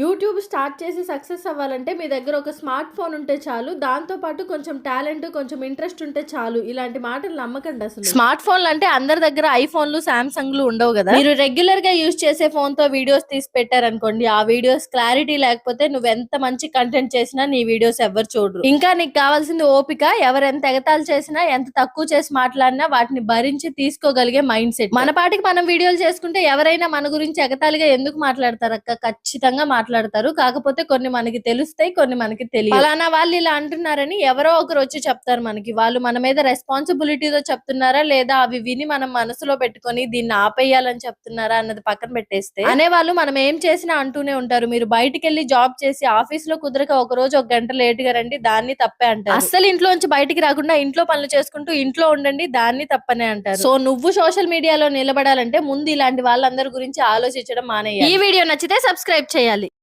YouTube start చేసి success అవ్వాలంటే మీ దగ్గర ఒక స్మార్ట్ ఫోన్ ఉంటే చాలు. దాంతో పాటు కొంచెం టాలెంట్, కొంచెం ఇంట్రెస్ట్ ఉంటే చాలు. ఇలాంటి మాటలు నమ్మకండి అసలు. స్మార్ట్ ఫోన్లు అంటే అందరి దగ్గర ఐఫోన్లు, సామ్సంగ్లు ఉండవు కదా. మీరు రెగ్యులర్ గా యూజ్ చేసే ఫోన్ తో వీడియోస్ తీసి పెట్టారనుకోండి, ఆ వీడియోస్ క్లారిటీ లేకపోతే నువ్వెంత మంచి కంటెంట్ చేసినా నీ వీడియోస్ ఎవరు చూడరు. ఇంకా నీకు కావాల్సింది ఓపిక. ఎవరెంత ఎగతాలు చేసినా, ఎంత తక్కువ చేసి మాట్లాడినా వాటిని భరించి తీసుకోగలిగే మైండ్ సెట్. మన పాటికి మనం వీడియోలు చేసుకుంటే ఎవరైనా మన గురించి ఎగతాళిగా ఎందుకు మాట్లాడతారు అక్క? ఖచ్చితంగా మాట్లాడతారు. కాకపోతే కొన్ని మనకి తెలుస్తాయి, కొన్ని మనకి తెలియదు. ఫలానా వాళ్ళు ఇలా అంటున్నారని ఎవరో ఒకరు వచ్చి చెప్తారు మనకి. వాళ్ళు మన మీద రెస్పాన్సిబిలిటీతో చెప్తున్నారా, లేదా అవి విని మనం మనసులో పెట్టుకొని దీన్ని ఆపేయాలని చెప్తున్నారా అన్నది పక్కన పెట్టేస్తే, అనేవాళ్ళు మనం ఏం చేసినా అంటూనే ఉంటారు. మీరు బయటికి వెళ్ళి జాబ్ చేసి ఆఫీస్ లో కుదరక ఒక రోజు ఒక గంట లేట్ గా రండి, దాన్ని తప్పే అంటారు. అస్సలు ఇంట్లోంచి బయటికి రాకుండా ఇంట్లో పనులు చేసుకుంటూ ఇంట్లో ఉండండి, దాన్ని తప్పనే అంటారు. సో నువ్వు సోషల్ మీడియాలో నిలబడాలంటే ముందు ఇలాంటి వాళ్ళందరి గురించి ఆలోచించడం మానేయాలి. ఈ వీడియో నచ్చితే సబ్స్క్రైబ్ చేయాలి.